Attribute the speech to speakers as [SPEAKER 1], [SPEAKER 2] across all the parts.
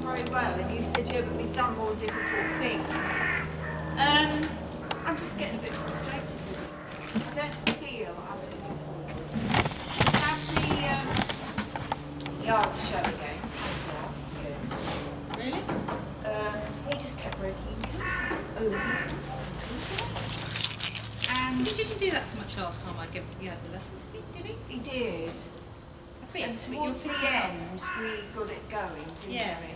[SPEAKER 1] very well, and you said, yeah, but we've done more difficult things. I'm just getting a bit frustrated with it. I don't feel I'm moving forward. Have the yard show again.
[SPEAKER 2] Really?
[SPEAKER 1] He just kept breaking counter over. And
[SPEAKER 2] He didn't do that so much last time I gave you the lesson, did he?
[SPEAKER 1] he did. And towards the end, we got it going, didn't we?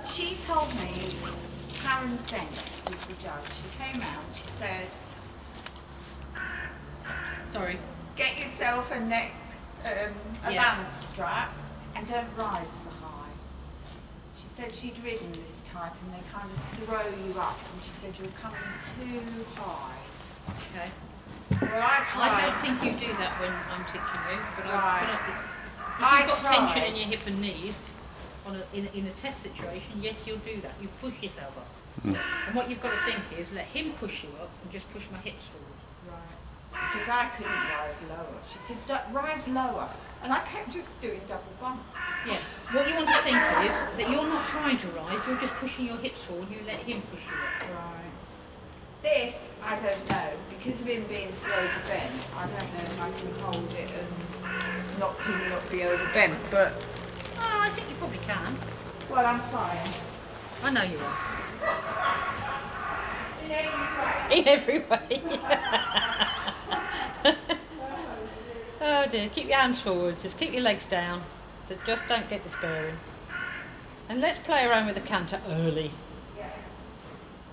[SPEAKER 1] She told me, Karen Bent was the judge. She came out and she said,
[SPEAKER 2] Sorry.
[SPEAKER 1] get yourself a neck, a balance strap and don't rise so high. She said she'd ridden this type and they kind of throw you up, and she said you're coming too high.
[SPEAKER 2] Okay.
[SPEAKER 1] Well, I
[SPEAKER 2] don't think you do that when I'm teaching you, but if you've got tension in your hip and knees in a test situation, yes, you'll do that. You push yourself up. And what you've got to think is, let him push you up and just push my hips forward.
[SPEAKER 1] Right. Because I couldn't rise lower. She said, rise lower. And I kept just doing double bumps.
[SPEAKER 2] Yeah. What you want to think is that you're not trying to rise, you're just pushing your hips forward, you let him push you up.
[SPEAKER 1] Right. This, I don't know, because of him being so overbent, I don't know if I can hold it and not be overbent, but...
[SPEAKER 2] Oh, I think you probably can.
[SPEAKER 1] Well, I'm trying.
[SPEAKER 2] I know you are.
[SPEAKER 1] In every way.
[SPEAKER 2] In every way. Oh dear, keep your hands forward, just keep your legs down, just don't get despairing. And let's play around with the canter early.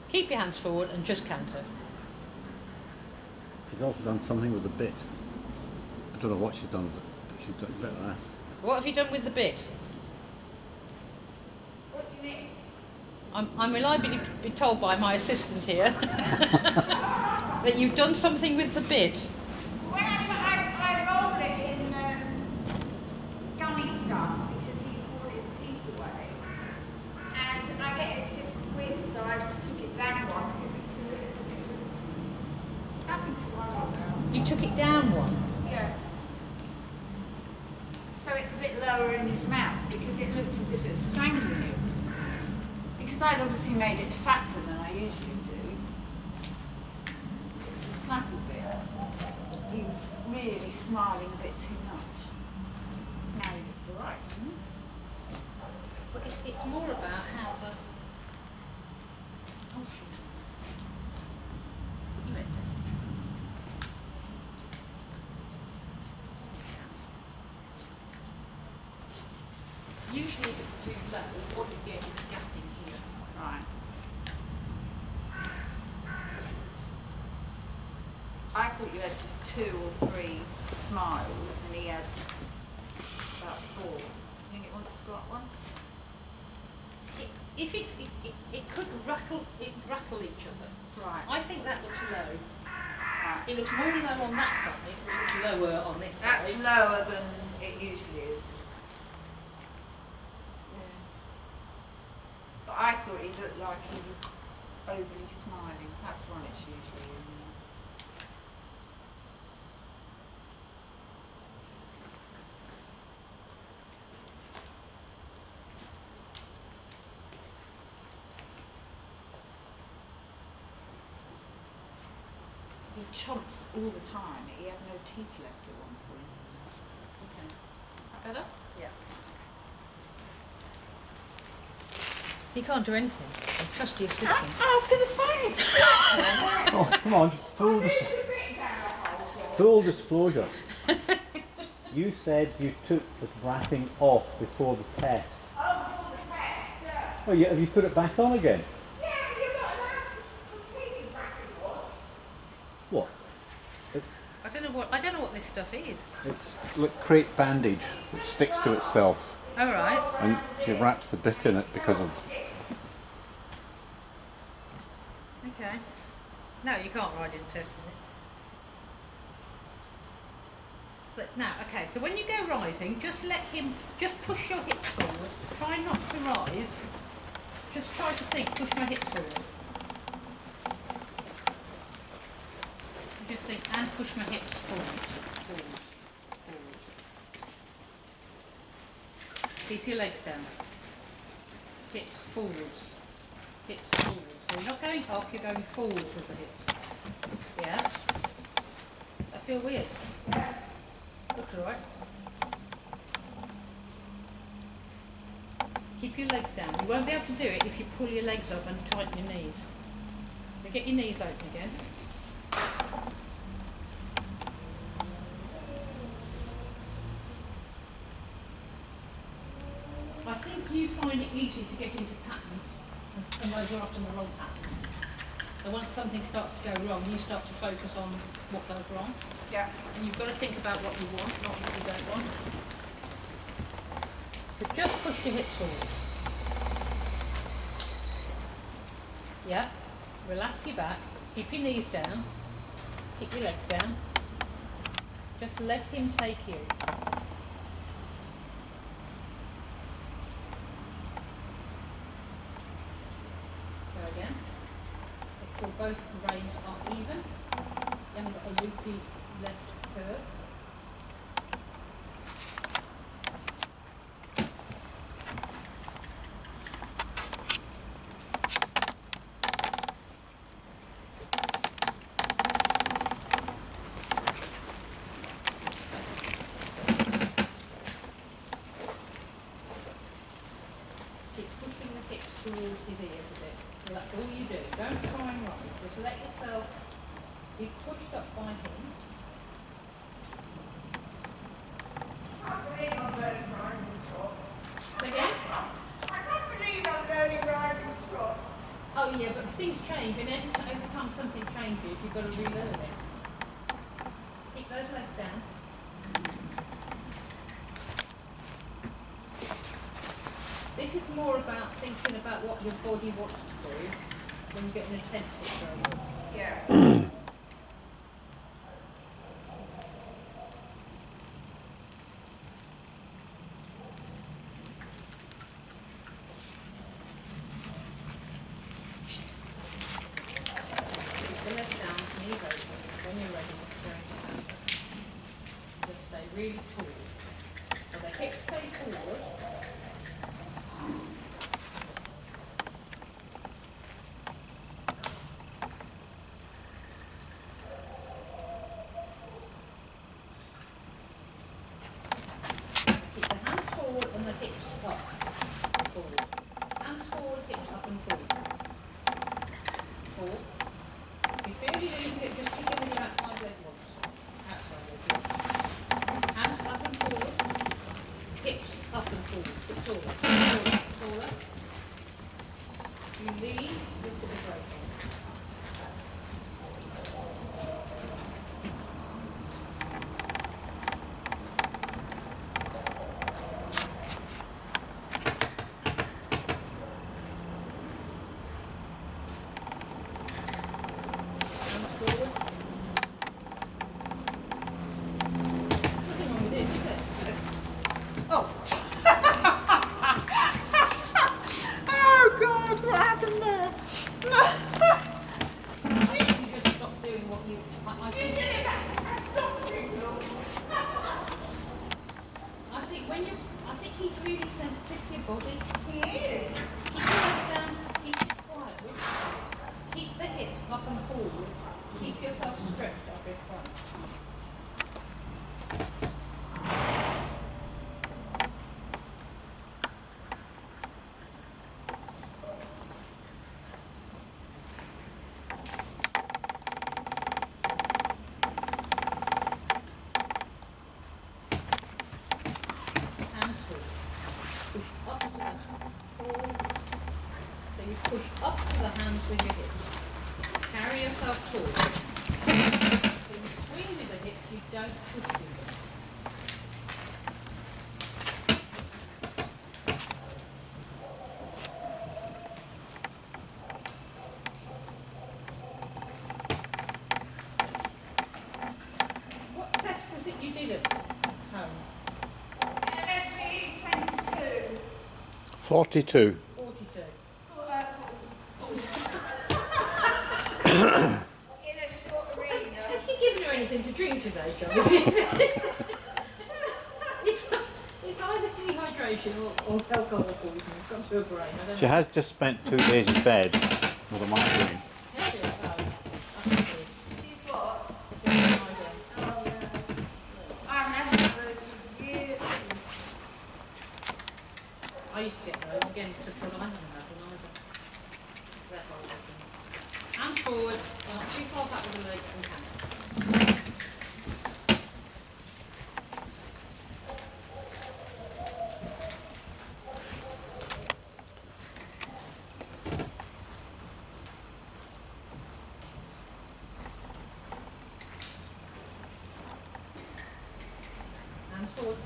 [SPEAKER 2] Keep your hands forward and just canter.
[SPEAKER 3] She's also done something with the bit. I don't know what she's done, but she's done better than that.
[SPEAKER 2] What have you done with the bit?
[SPEAKER 1] What do you mean?
[SPEAKER 2] I'm reliably be told by my assistant here that you've done something with the bit.
[SPEAKER 1] When I roll it in gummy stuff because he's worn his teeth away, and I get a different width, so I just took it down one as if it was nothing to worry about.
[SPEAKER 2] You took it down one?
[SPEAKER 1] Yeah. So it's a bit lower in his mouth because it looked as if it was strangling him. Because I'd obviously made it fatter than I usually do. It's a snaffle bit. He's really smiling a bit too much. Now he looks alright, doesn't he?
[SPEAKER 2] But it's more about how the... Oh, shoot. You ready? Usually if it's too low, what you get is a gap in here.
[SPEAKER 1] Right. I thought you had just 2 or 3 smiles and he had about 4. You think it wants to go up one?
[SPEAKER 2] If it could rattle each other.
[SPEAKER 1] Right.
[SPEAKER 2] I think that looks low.
[SPEAKER 1] Right.
[SPEAKER 2] It looks more low on that side, it looks lower on this
[SPEAKER 1] That's
[SPEAKER 2] side.
[SPEAKER 1] lower than it usually is. But I thought he looked like he was overly smiling. That's the one it's usually in. He chomps all the time. He had no teeth left at one point. Okay. That better?
[SPEAKER 2] Yeah. So you can't do anything. I trust your assistant.
[SPEAKER 1] I was going to say.
[SPEAKER 3] Oh, come on, full disclosure. You said you took the wrapping off before the test.
[SPEAKER 1] Oh, before the test, yeah.
[SPEAKER 3] Oh, have you put it back on again?
[SPEAKER 1] Yeah, you're not allowed to completely wrap it off.
[SPEAKER 3] What?
[SPEAKER 2] I don't know what this stuff is.
[SPEAKER 3] It's like crepe bandage. It sticks to itself.
[SPEAKER 2] All right.
[SPEAKER 3] And she wraps the bit in it because of...
[SPEAKER 2] Okay. No, you can't ride in testing it. But now, okay, so when you go rising, just push your hips forward. Try not to rise. Just try to think, push my hips forward. Just think, and push my hips forward. Keep your legs down. hips forwards. Hips forwards. So you're not going up, you're going forwards with the hips. Yeah? I feel weird. Looks alright. Keep your legs down. You won't be able to do it if you pull your legs up and tighten your knees. So get your knees open again. I think you find it easy to get into patterns, and those are often the wrong patterns. So once something starts to go wrong, you start to focus on what goes wrong.
[SPEAKER 1] Yeah.
[SPEAKER 2] And you've got to think about what you want, not what you don't want. So just push your hips forward. Yeah. Relax your back. Keep your knees down. Keep your legs down. Just let him take you. Go again. Make sure both the reins are even. You haven't got a loopy left curve. Towards his ears a bit. So that's all you do. Don't try and rise. Just let yourself be pushed up by him.
[SPEAKER 1] I can't believe I'm learning rising trot.
[SPEAKER 2] Again?
[SPEAKER 1] I can't believe I'm learning rising trot.
[SPEAKER 2] Oh yeah, but things change. And every time something changes, you've got to relearn it. Keep those legs down. This is more about thinking about what your body wants to do when you get an intense situation.
[SPEAKER 1] Yeah.
[SPEAKER 2] Keep the legs down, knees open. When you're ready, go into canter. Just stay really tall. So the hips stay forward. Keep the hands forward and the hips up and forward. Hands forward, hips up and forward. Forward. If you feel you're losing it, just kick it with your outside leg once. Outside leg once. Hands up and forward. Hips up and forward. Sit taller. Taller. Taller. You lean, look at the break. Forward. Nothing wrong with this, is it?
[SPEAKER 1] Oh. Oh God, what happened there?
[SPEAKER 2] I think you just stop doing what you. I
[SPEAKER 1] You
[SPEAKER 2] think.
[SPEAKER 1] did it. That's stop signal.
[SPEAKER 2] I think when you. I think he's really sensitive to your body.
[SPEAKER 1] He is.
[SPEAKER 2] Keep your legs down. Keep it quiet. Keep the hips up and forward. Keep yourself stretched up in front. Hands forward. Push up to the forward. So you push up to the hands with your hips. Carry yourself forward. So you swing with the hips, you don't push with them. What test was it you did at home?
[SPEAKER 1] Energy 22.
[SPEAKER 3] 42.
[SPEAKER 2] 42.
[SPEAKER 1] In a short arena.
[SPEAKER 2] Have you given her anything to drink today, John? It's either dehydration information or alcohol poisoning has gone to her brain. I don't
[SPEAKER 3] She
[SPEAKER 2] know.
[SPEAKER 3] has just spent 2 days in bed with a migraine.
[SPEAKER 2] Has she? Oh, that's good.
[SPEAKER 1] She's what?
[SPEAKER 2] Just an idea.
[SPEAKER 1] Oh, yeah. I've never had those for years.
[SPEAKER 2] I used to get those again to put on and have them either. That's all I think. And forward. Well, too far back with the leg and hand. And forward.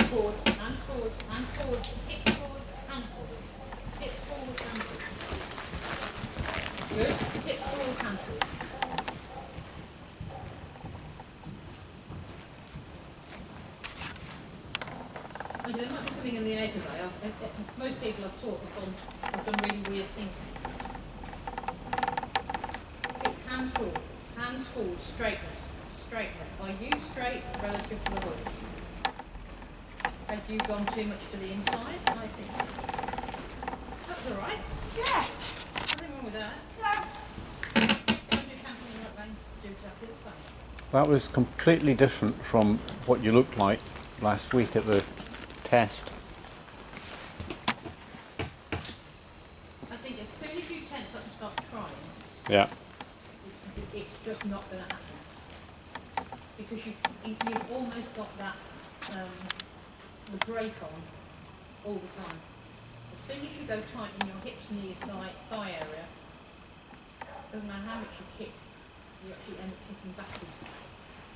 [SPEAKER 2] Forward, and forward, and forward, hip forward, and forward. Hip forward, and forward. Good. Hip forward, and forward. And there might be something in the air today. Most people I've taught have done really weird things. Hip, hands forward, straightness, straightness. Are you straight relative to the hood? Have you gone too much to the inside? I think that's all right.
[SPEAKER 1] Yeah.
[SPEAKER 2] Nothing wrong with that.
[SPEAKER 1] No.
[SPEAKER 2] If you do canter in the right reins, do exactly the same.
[SPEAKER 3] That was completely different from what you looked like last week at the test.
[SPEAKER 2] I think as soon as you tense up and start trying,
[SPEAKER 3] Yeah.
[SPEAKER 2] it's just not going to happen because you've almost got that the brake on all the time. As soon as you go tight in your hips, knees, thigh area, doesn't matter how much you kick, you actually end up kicking backwards.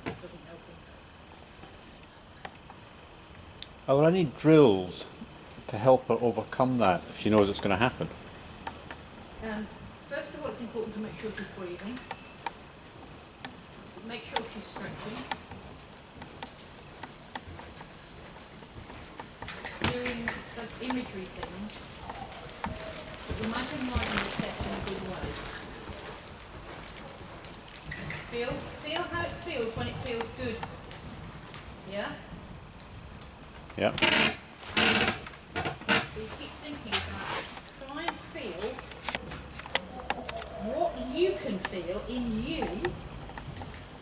[SPEAKER 2] It doesn't help you.
[SPEAKER 3] Are there any drills to help her overcome that if she knows it's going to happen?
[SPEAKER 2] First of all, it's important to make sure she's breathing. Make sure she's stretching. Doing the imagery things, but imagine writing the test in a good way. Feel how it feels when it feels good. Yeah?
[SPEAKER 3] Yeah.
[SPEAKER 2] So you keep thinking about it. Try and feel what you can feel in you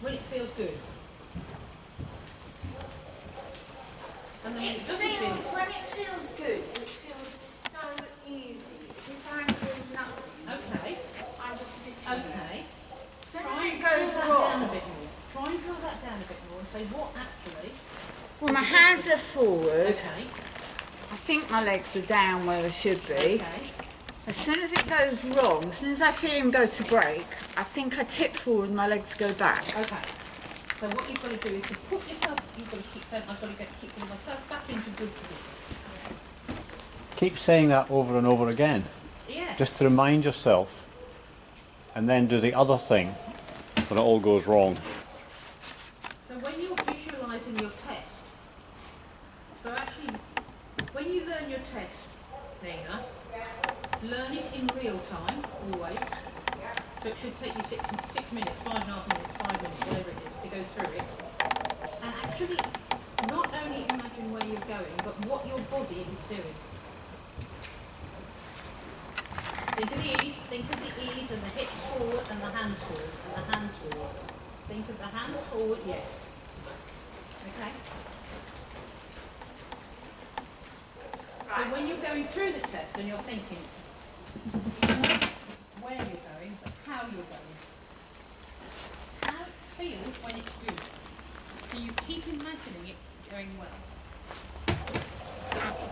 [SPEAKER 2] when it feels good. And then when it doesn't feel
[SPEAKER 1] When it feels good, it feels so easy. As if I'm doing nothing.
[SPEAKER 2] okay.
[SPEAKER 1] I'm just sitting there.
[SPEAKER 2] Okay.
[SPEAKER 1] As soon
[SPEAKER 2] Try
[SPEAKER 1] as
[SPEAKER 2] and
[SPEAKER 1] it
[SPEAKER 2] drill
[SPEAKER 1] goes
[SPEAKER 2] that down a
[SPEAKER 1] wrong,
[SPEAKER 2] bit more. Try and drill that down a bit more and say what actually.
[SPEAKER 1] well, my hands are forward.
[SPEAKER 2] Okay.
[SPEAKER 1] I think my legs are down where they should be.
[SPEAKER 2] Okay.
[SPEAKER 1] As soon as it goes wrong, as soon as I feel him go to break, I think I tip forward and my legs go back.
[SPEAKER 2] Okay. So what you've got to do is to put yourself. You've got to keep saying, I've got to keep putting myself back into good position.
[SPEAKER 3] Keep saying that over and over again,
[SPEAKER 2] Yeah.
[SPEAKER 3] just to remind yourself, and then do the other thing when it all goes wrong.
[SPEAKER 2] So when you're visualising your test, so actually, when you learn your test, Nina, learn it in real time, always. So it should take you 6 minutes, 5.5 minutes, 5 minutes, whatever it is, to go through it. And actually, not only imagine where you're going, but what your body is doing. Think of the ease and the hips forward and the hands forward and the hands forward. Think of the hands forward, yes. Okay? So when you're going through the test and you're thinking, not where you're going, but how you're going. How it feels when it's good. So you keep imagining it going well.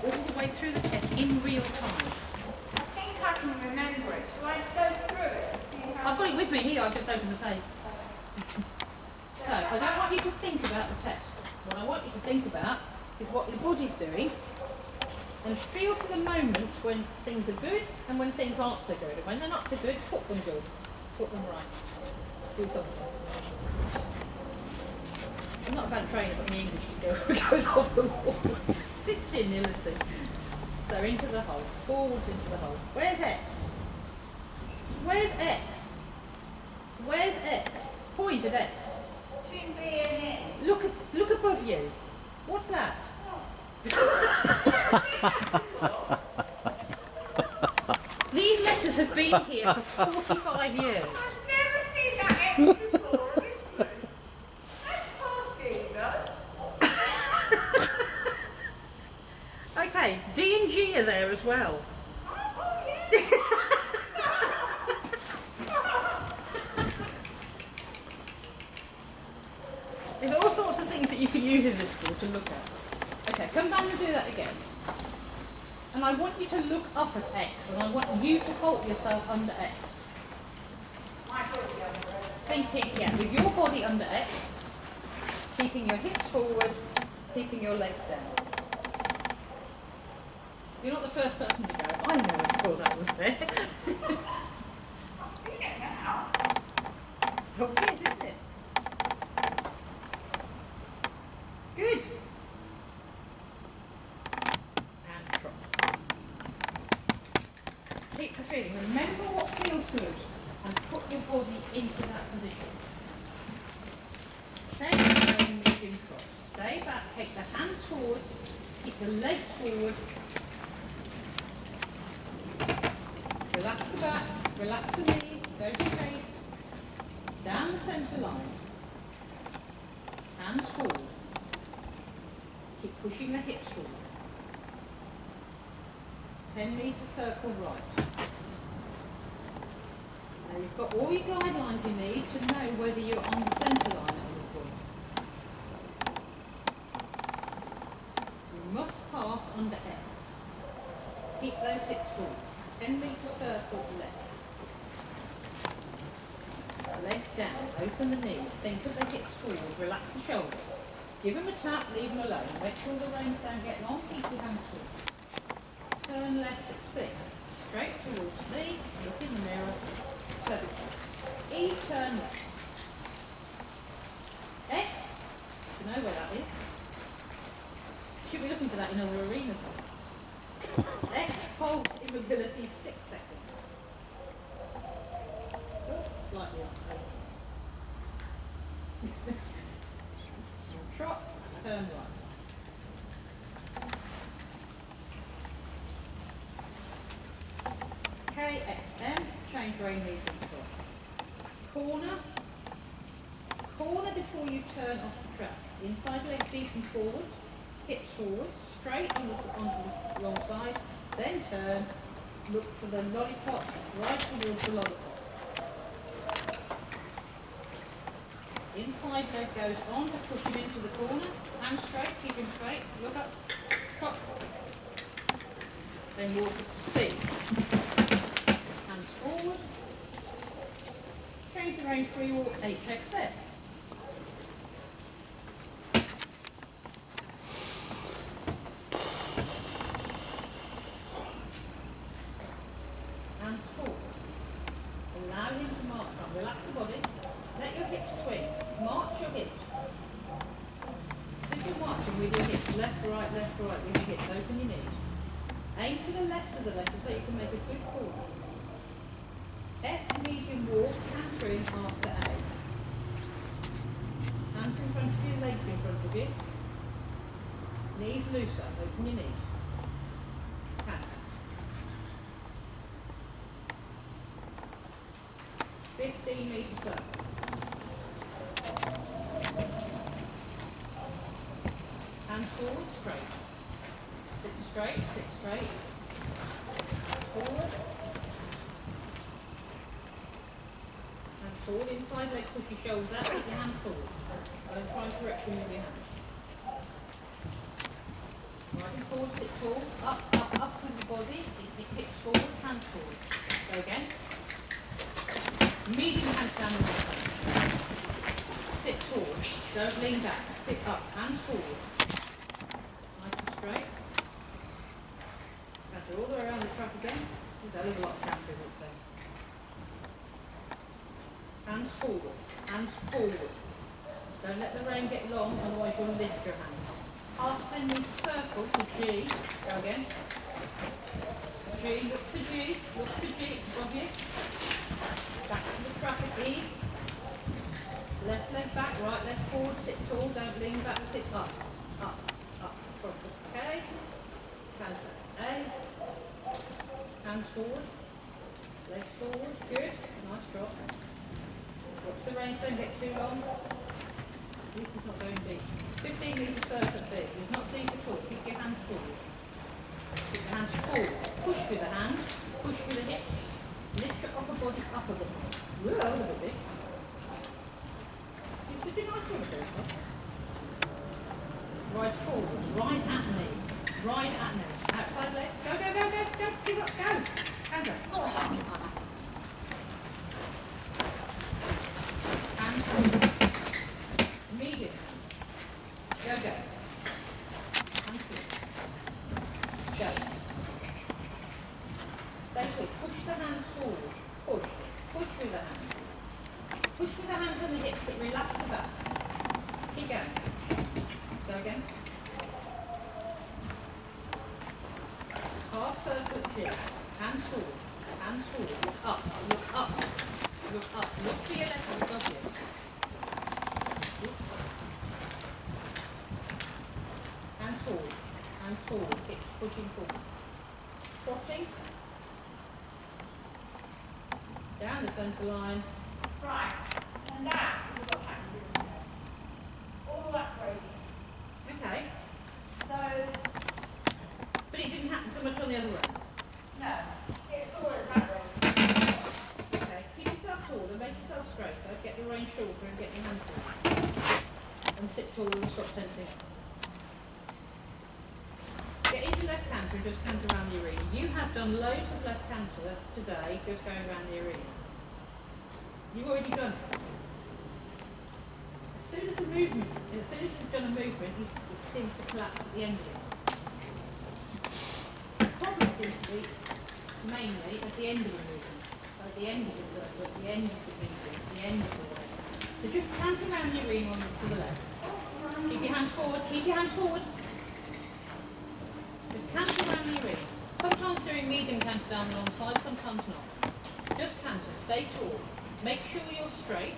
[SPEAKER 2] All the way through the test in real time.
[SPEAKER 1] I think I can remember it. Shall I go through it? See how
[SPEAKER 2] I've got it with me here, I've just opened the page. So, I don't want you to think about the test. What I want you to think about is what your body's doing and feel for the moments when things are good and when things aren't so good. And when they're not so good, put them good. Put them right. Do something. I'm not a bad trainer, but my English goes off the wall. It's senility. So into the hole, forwards into the hole. Where's X? Where's X? Where's X? Point at X.
[SPEAKER 1] between
[SPEAKER 2] look above you. What's that? These letters have been here for 45 years.
[SPEAKER 1] I've never seen that X before, listen. That's past either.
[SPEAKER 2] Okay, D and G are there as well.
[SPEAKER 1] Oh, yeah.
[SPEAKER 2] There's all sorts of things that you can use in this school to look at. Okay, come down and do that again. And I want you to look up at X, and I want you to hold yourself under X.
[SPEAKER 1] My body under it.
[SPEAKER 2] Thinking, yeah, with your body under X, keeping your hips forward, keeping your legs down. You're not the first person to go, I never saw that was there.
[SPEAKER 1] I've seen it now.
[SPEAKER 2] Obvious, isn't it? Good. And trot. Keep the feeling. Remember what feels good and put your body into that position. Stay back and moving trot. Stay back, take the hands forward, keep the legs forward. Relax the back, relax the knees, go straight. Down the centre line. Hands forward. Keep pushing the hips forward. 10-metre circle right. Now you've got all your guidelines you need to know whether you're on the centre line at any point. You must pass under F. Keep those hips forward. 10-metre circle left. Legs down, open the knees, think of the hips forward, relax the shoulders. Give them a tap, leave them alone. Make sure the reins don't get long, keep your hands forward. Turn left at C. Straight towards C, look in the mirror. So, E, turn left. X, you know where that is. Should be looking for that in other arenas. X, hold immobility 6 seconds. Oh, slightly up. Trot, turn right. KXM, change rein movement trot. Corner, corner before you turn off the track. Inside leg deep and forward, hips forward, straight on the wrong side, then turn, look for the lollipop, right towards the lollipop. Inside leg goes on to push him into the corner, hands straight, keep him straight, look up, trot. Then walk at C. Hands forward. Change the rein, free walk, HXF. Hands forward. Allow him to march on. Relax the body. Let your hips swing. March your hips. If you're marching with your hips, left, right, with your hips, open your knees. Aim to the left of the letter so you can make a good call. F, medium walk, canter in after A. Hands in front of you, legs in front of you. Knees looser, open your knees. Canter. 15-metre circle. Hands forward, straight. Sit straight, sit straight. Forward. Hands forward, inside leg, push your shoulders out, keep your hands forward. Don't try and correct them with your hands. Right and forward, sit tall, up with the body, keep your hips forward, hands forward. Go again. Medium hands down the right. Sit tall, don't lean back, sit up, hands forward. Nice and straight. Canter all the way around the track again. There's a little lot of canter up there. Hands forward, hands forward. Don't let the rein get long, otherwise you'll lift your hand. Half 10-metre circle to G. Go again. G, look for G, above you. Back to the track at E. Left leg back, right leg forward, sit tall, don't lean back, sit up, up, up, okay. Canter, A, hands forward, legs forward, good, nice drop. Watch the reins, don't get too long. This is not going deep. 15 metre circle bit, it's not deep at all, keep your hands forward. Keep your hands forward, push with the hand, push with the hip, lift your upper body up a bit. Whoa, a little bit. It's such a nice one, this one. Right forward, right at knee, right at knee. Outside leg, go, go, go, go, go, give up, go. Canter.
[SPEAKER 1] Oh, hang on.
[SPEAKER 2] Hands forward. Medium. Go, go. Hands forward. Go. Stay put. Push the hands forward. Push. Push with the hands. Push with the hands on the hips, but relax the back. Keep going. Go again. Half circle chin. Hands forward. Hands forward. Look up. Look up. Look up. Look to your left. Look above you. Hands forward. Hands forward. Hips pushing forward. Trotting. Down the centre line.
[SPEAKER 1] Right, and that is what happens in the head. All that gradient.
[SPEAKER 2] Okay.
[SPEAKER 1] So,
[SPEAKER 2] But it didn't happen so much on the other way.
[SPEAKER 1] no, it's always that way.
[SPEAKER 2] Okay. Keep yourself tall and make yourself straight. So get the rein shorter and get your hands forward. And sit tall and stop tensing up. Get into left canter and just canter around the arena. You have done loads of left canter today, just going around the arena. You've already done it. As soon as you've done a movement, it seems to collapse at the end of it. The problem seems to be mainly at the end of the movement. So at the end of the circle, at the end of the movement, at the end of the way. So just canter around the arena to the left. Keep your hands forward, keep your hands forward. Just canter around the arena. Sometimes doing medium canter down the long side, sometimes not. Just canter, stay tall. Make sure you're straight.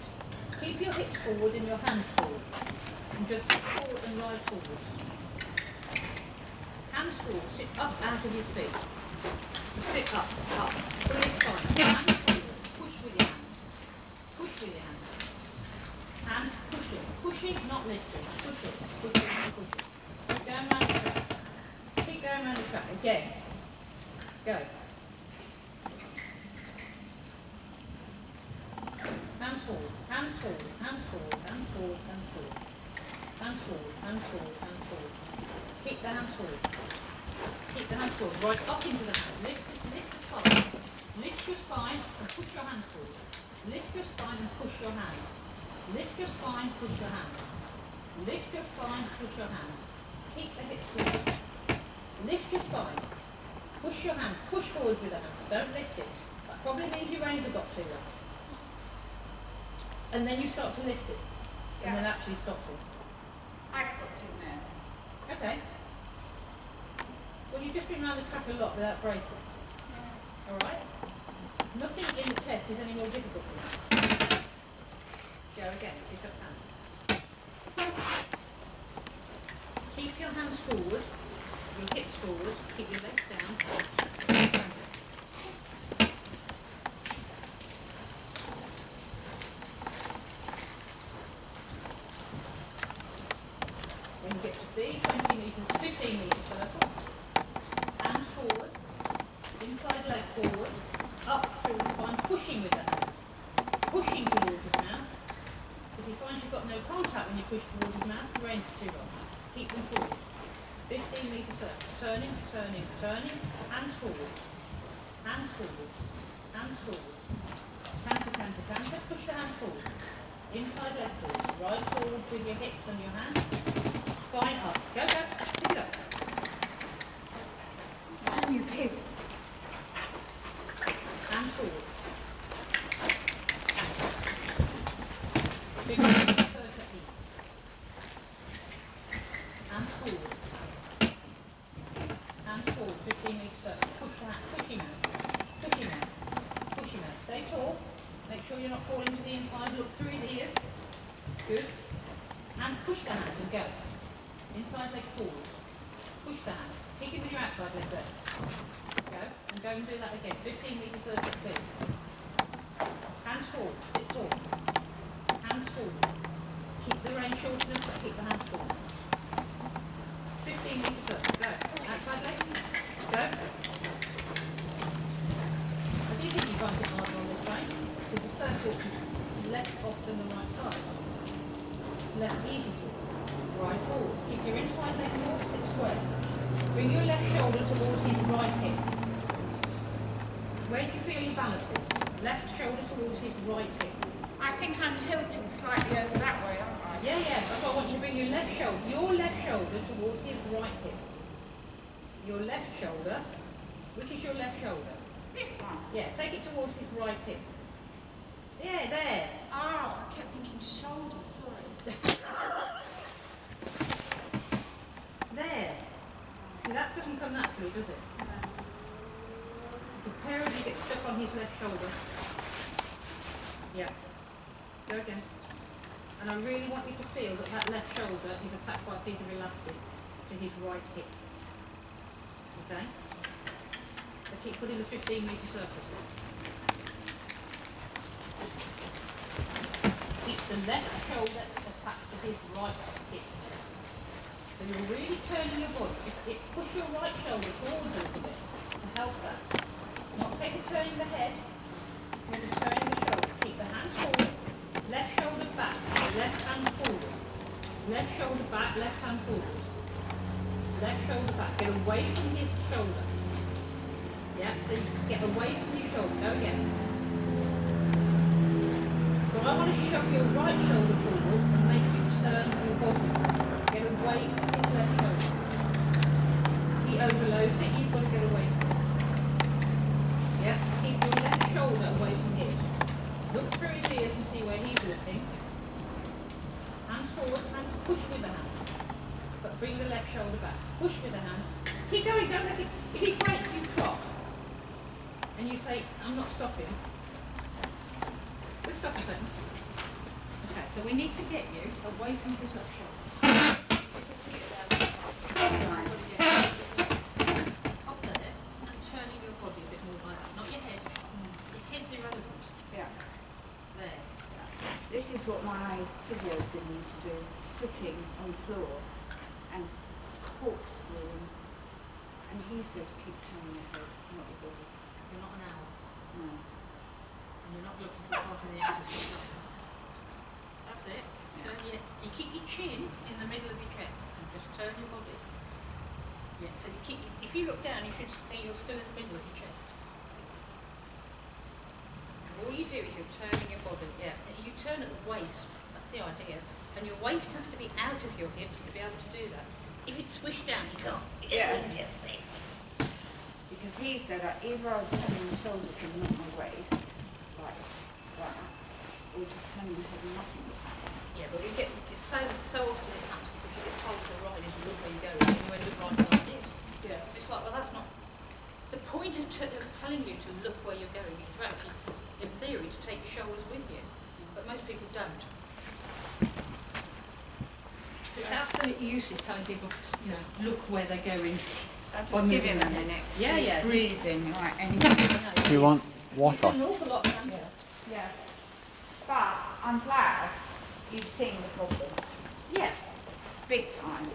[SPEAKER 2] Keep your hips forward and your hands forward. And just sit forward and ride forward. Hands forward, sit up out of your seat. Sit up, up. Release spine. Hands forward. Push with your hands. Push with your hands. Hands pushing. Pushing, not lifting. Pushing, pushing, pushing. Keep going around the track. Keep going around the track. Again. Go. Hands forward, hands forward, hands forward, hands forward, hands forward. Hands forward, hands forward, hands forward. Keep the hands forward. Keep the hands forward. Right up into the hand. Lift the spine. Lift your spine and push your hands forward. Lift your spine and push your hands. Lift your spine, push your hands. Lift your spine, push your hands. Keep the hips forward. Lift your spine. Push your hands. Push forward with the hands. Don't lift it. That probably means your reins have got too long. And then you start to lift it. And then actually stops it.
[SPEAKER 1] I stopped in there.
[SPEAKER 2] Okay. Well, you've just been around the track a lot without breaking. Alright? Nothing in the test is any more difficult than that. Go again, pick up hands. Keep your hands forward, your hips forward, keep your legs down. When you get to B, 20 metres, 15 metre circle, hands forward, inside leg forward, up through the spine, pushing with the hand, pushing towards his mouth. If you find you've got no contact when you push towards his mouth, the reins are too long. Keep them forward. 15 metre circle, turning, turning, turning, hands forward, hands forward, hands forward, canter, canter, canter, push the hands forward, inside leg forward, ride forward with your hips and your hands. Spine up. Go, go. Pick it up.
[SPEAKER 1] And you pivot.
[SPEAKER 2] Hands forward. Big circle E. Hands forward. Hands forward. 15 metre circle. Push the hand. Push him out. Push him out. Push him out. Stay tall. Make sure you're not falling to the inside. Look through his ears. hand, push the hand and go. Inside leg forward. Push the hand. Kick it with your outside leg there. Go. And go and do that again. 15 metre circle, please. Hands forward. Sit tall. Hands forward. Keep the rein short enough, but keep the hands forward. 15 metre circle. Go. Outside leg. Go. I do think you find it harder on this train, because the circle is less often than the right side. It's less easy for you. Right forward. Keep your inside leg forward, sit square. Bring your left shoulder towards his right hip. Where do you feel your balance is? Left shoulder towards his right hip.
[SPEAKER 1] I think I'm tilting slightly over that way, aren't I?
[SPEAKER 2] Yeah, yeah. That's why I want you to bring your left shoulder towards his right hip. Your left shoulder. Which is your left shoulder?
[SPEAKER 1] This one?
[SPEAKER 2] Yeah, take it towards his right hip. Yeah, there.
[SPEAKER 1] Oh, I kept thinking shoulder, sorry.
[SPEAKER 2] There. See, that doesn't come naturally, does it? The pair of you get stuck on his left shoulder. Yeah. Go again. And I really want you to feel that that left shoulder is attached by a piece of elastic to his right hip. Okay? So keep putting the 15 metre circle. Keep the left shoulder attached to his right hip. So you're really turning your body. Push your right shoulder forward a little bit to help that. Not take it turning the head, but turning the shoulders. Keep the hands forward, left shoulder back, left hand forward. Left shoulder back, left hand forward. Left shoulder back. Get away from his shoulder. Yeah, so you get away from your shoulder. Go again. So I want to shove your right shoulder forward and make you turn your body. Get away from his left shoulder. He overloads it, you've got to get away from it. Yeah, keep your left shoulder away from his. Look through his ears and see where he's looking. Hands forward, hands push with the hand. But bring the left shoulder back. Push with the hand. Keep going, don't let it. If he breaks, you trot. And you say, I'm not stopping. Let's stop a second. Okay, so we need to get you away from his left shoulder. Up there and turning your body a bit more like that. Not your head. Your head's irrelevant.
[SPEAKER 1] Yeah.
[SPEAKER 2] There.
[SPEAKER 1] This is what my physio's been me to do. Sitting on the floor and corkscrewing. And he said, keep turning your head, not your body.
[SPEAKER 2] You're not an owl.
[SPEAKER 1] No.
[SPEAKER 2] And you're not looking for part of the exercise. That's it. Turn you keep your chin in the middle of your chest and just turn your body. Yeah, so you keep, if you look down, you should see you're still in the middle of your chest. And all you do is you're turning your body, yeah. And you turn at the waist, that's the idea. And your waist has to be out of your hips to be able to do that. If it's swished down, you can't.
[SPEAKER 1] Yeah. Because he said that either I was turning my shoulders and not my waist, like that, or just turning my head and nothing was happening.
[SPEAKER 2] Yeah, but you get so often this happens because you get told to ride is look where you're going and you end up riding like this.
[SPEAKER 1] Yeah.
[SPEAKER 2] It's like, well, that's not the point of telling you to look where you're going is to actually, in theory, to take your shoulders with you, but most people don't. So it's absolutely useless telling people to, look where they're going.
[SPEAKER 1] I'll just give him a minute.
[SPEAKER 2] Yeah,
[SPEAKER 1] He's
[SPEAKER 2] yeah.
[SPEAKER 1] breathing, right, anyway.
[SPEAKER 3] Do you want water?
[SPEAKER 2] There's an awful lot of canter.
[SPEAKER 1] Yeah. But I'm glad you've seen the problem.
[SPEAKER 2] Yeah.
[SPEAKER 1] Big time.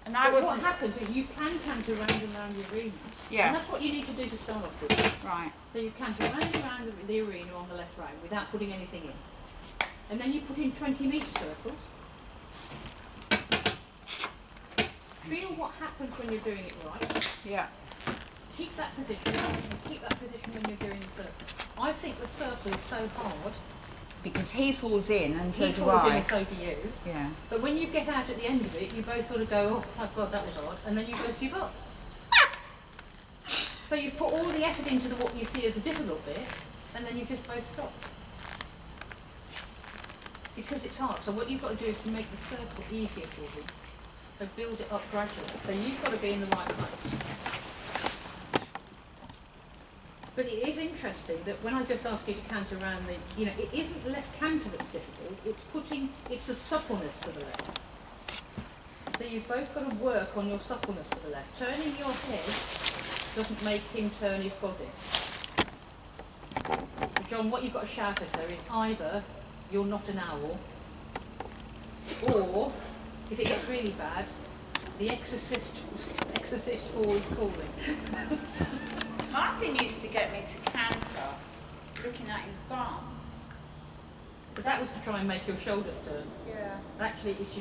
[SPEAKER 1] And
[SPEAKER 2] But
[SPEAKER 1] I
[SPEAKER 2] what
[SPEAKER 1] wasn't...
[SPEAKER 2] happens is you can canter round and round the arena.
[SPEAKER 1] Yeah.
[SPEAKER 2] And that's what you need to do to start off with.
[SPEAKER 1] Right.
[SPEAKER 2] So you canter round and round the arena on the left round without putting anything in. And then you put in 20 metre circles. Feel what happens when you're doing it right.
[SPEAKER 1] Yeah.
[SPEAKER 2] Keep that position and keep that position when you're doing the circle. I think the circle is so hard.
[SPEAKER 1] Because he falls in and so
[SPEAKER 2] He
[SPEAKER 1] do
[SPEAKER 2] falls in
[SPEAKER 1] I.
[SPEAKER 2] and so do you.
[SPEAKER 1] Yeah.
[SPEAKER 2] But when you get out at the end of it, you both sort of go, oh God, that was hard. And then you both give up. So you've put all the effort into what you see as a difficult bit, and then you just both stop. Because it's hard. So what you've got to do is to make the circle easier for you. So build it up gradually. So you've got to be in the right place. But it is interesting that when I just asked you to canter around the, it isn't the left canter that's difficult, it's the suppleness to the left. So you've both got to work on your suppleness to the left. Turning your head doesn't make him turn his body. So John, what you've got to shout at her is either you're not an owl, or, if it gets really bad, the exorcist fall is calling.
[SPEAKER 1] Martin used to get me to canter, looking at his bum.
[SPEAKER 2] But that was to try and make your shoulders turn.
[SPEAKER 1] Yeah.
[SPEAKER 2] Actually, it's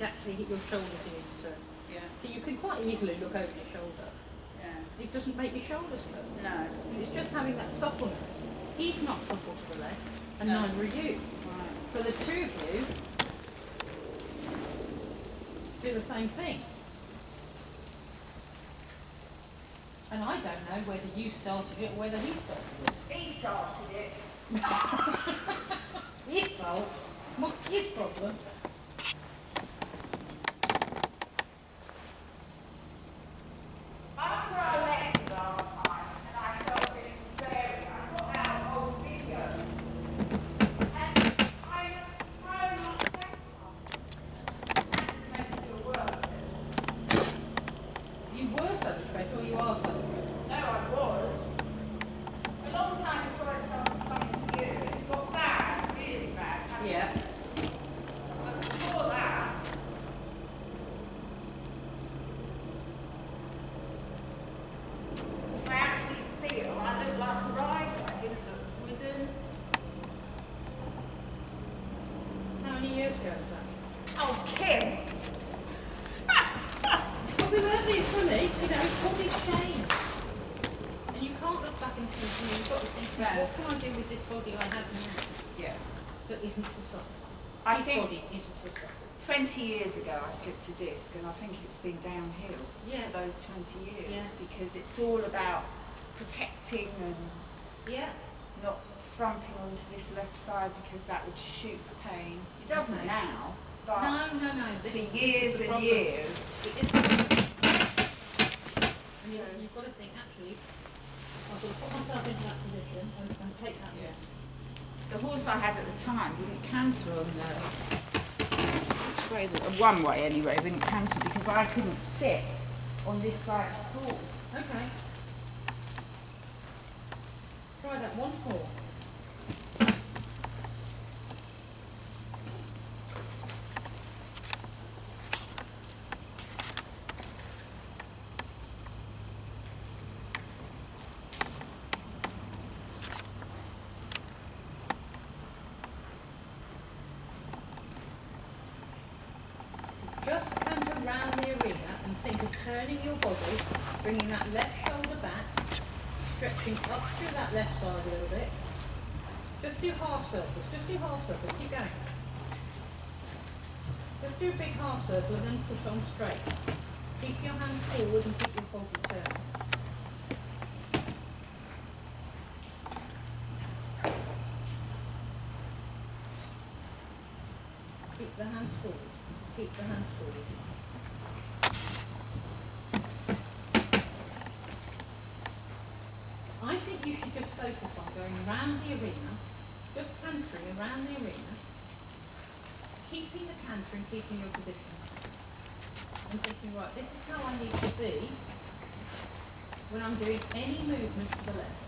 [SPEAKER 2] actually your shoulders you need to turn.
[SPEAKER 1] Yeah.
[SPEAKER 2] So you can quite easily look over your shoulder.
[SPEAKER 1] Yeah.
[SPEAKER 2] It doesn't make your shoulders turn.
[SPEAKER 1] No.
[SPEAKER 2] It's just having that suppleness. He's not supple to the left, and
[SPEAKER 1] No.
[SPEAKER 2] neither are you.
[SPEAKER 1] Right.
[SPEAKER 2] So the two of you do the same thing. And I don't know whether you started it or whether he started it.
[SPEAKER 1] He started it.
[SPEAKER 2] His fault. Not his problem.
[SPEAKER 1] After our lesson last time, and I felt really scary, I got out old videos. And I looked so much better. That just made me feel worse.
[SPEAKER 2] You were so much better, or you are so much better.
[SPEAKER 1] No, I was. A long time before I started coming to you, it got bad, really bad.
[SPEAKER 2] Yeah.
[SPEAKER 1] But before that, I actually feel I look like a rider. I didn't look wooden.
[SPEAKER 2] How many years ago was that?
[SPEAKER 1] Oh, Kim!
[SPEAKER 2] Well, we were being funny, bodies change. And you can't look back into the view, you've got to think,
[SPEAKER 1] No.
[SPEAKER 2] what can I do with this body I have now
[SPEAKER 1] Yeah.
[SPEAKER 2] that isn't so soft?
[SPEAKER 1] I
[SPEAKER 2] His
[SPEAKER 1] think
[SPEAKER 2] body isn't so soft.
[SPEAKER 1] 20 years ago I slipped a disc and I think it's been downhill
[SPEAKER 2] Yeah.
[SPEAKER 1] for those 20 years
[SPEAKER 2] Yeah.
[SPEAKER 1] because it's all about protecting and
[SPEAKER 2] Yeah.
[SPEAKER 1] not thrumping onto this left side because that would shoot pain. It doesn't
[SPEAKER 2] Okay.
[SPEAKER 1] now, but
[SPEAKER 2] No.
[SPEAKER 1] for
[SPEAKER 2] This
[SPEAKER 1] years
[SPEAKER 2] is the
[SPEAKER 1] and
[SPEAKER 2] problem.
[SPEAKER 1] years.
[SPEAKER 2] It is. And you've got to think, actually, I've got to put myself into that position and take that
[SPEAKER 1] Yeah.
[SPEAKER 2] risk.
[SPEAKER 1] The horse I had at the time wouldn't canter on which way, one way anyway, wouldn't canter because I couldn't sit on this side at all.
[SPEAKER 2] Okay. Try that once more. Just canter round the arena and think of turning your body, bringing that left shoulder back, stretching up through that left side a little bit. Just do half circles, keep going. Just do a big half circle and then push on straight. Keep your hands forward and keep your body turning. Keep the hands forward. Keep the hands forward. I think you should just focus on going around the arena, just cantering around the arena, keeping the canter and keeping your position. And thinking, right, this is how I need to be when I'm doing any movement to the left.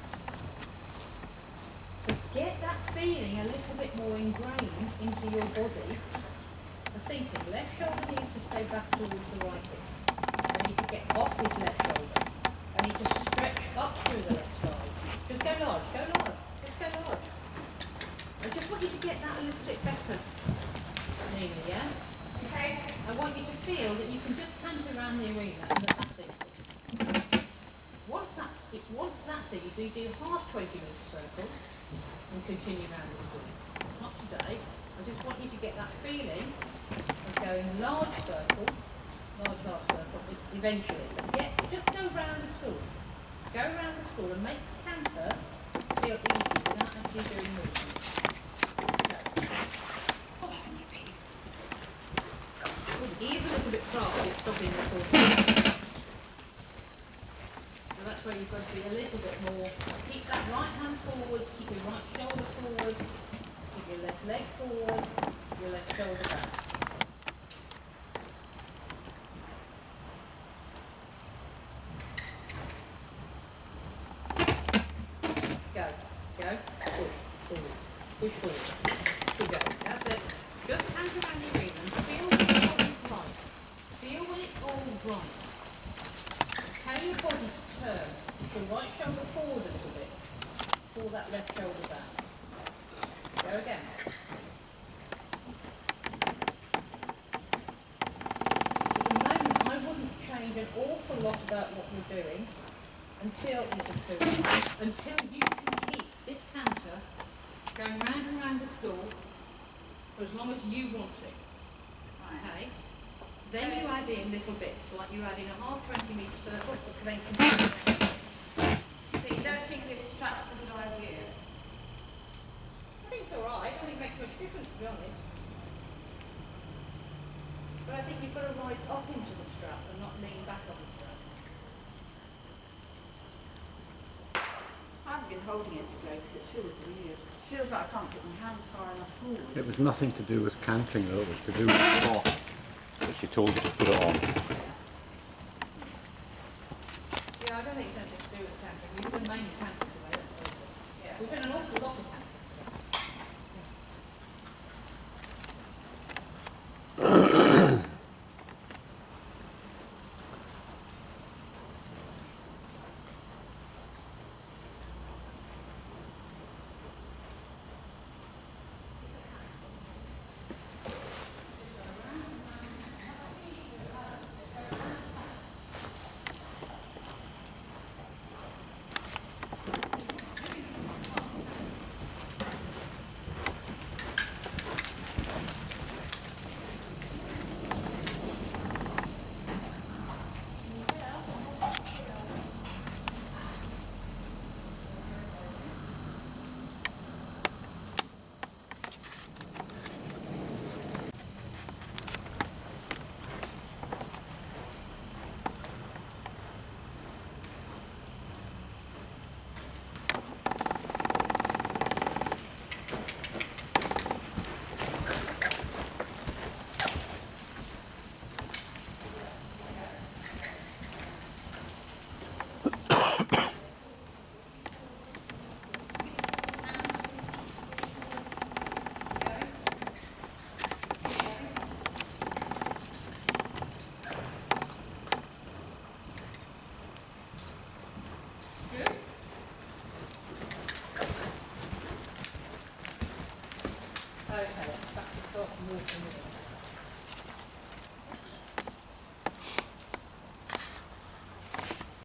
[SPEAKER 2] So get that feeling a little bit more ingrained into your body. The thinking, left shoulder needs to stay back towards the right hip. I need to get off his left shoulder. I need to stretch up through the left side. Just go large, just go large. I just want you to get that a little bit better, Nina, yeah?
[SPEAKER 1] Okay.
[SPEAKER 2] I want you to feel that you can just canter around the arena and that's it. Once that's easy, do half 20-metre circle and continue around the school. Not today. I just want you to get that feeling of going large circle, eventually. But just go round the school. Go around the school and make the canter feel easy without actually doing movement. He is a little bit fast at stopping the ball. So that's where you've got to be a little bit more. Keep that right hand forward, keep your right shoulder forward, keep your left leg forward, your left shoulder back. Go, go, forward, forward, push forward. Keep going, that's it. Just hand around your reins and feel when it's all right. Feel when it's all right. Tell your body to turn. Push your right shoulder forward a little bit. Pull that left shoulder back. Go again. At the moment, I wouldn't change an awful lot about what you're doing until you can keep this canter going round and round the school for as long as you want it. Okay? Then you add in little bits, like you add in a half 20-metre circle for connecting.
[SPEAKER 1] So you don't think this strap's a good idea?
[SPEAKER 2] I think it's alright, I don't think it makes much difference to be honest. But I think you've got to rise up into the strap and not lean back on the strap.
[SPEAKER 1] I haven't been holding it today because it feels weird. It feels like I can't put my hand far enough forward.
[SPEAKER 3] It was nothing to do with canting though, it was to do with the cloth. But she told you to put it on.
[SPEAKER 2] Yeah, I don't think it's anything to do with canting. You've been mainly canting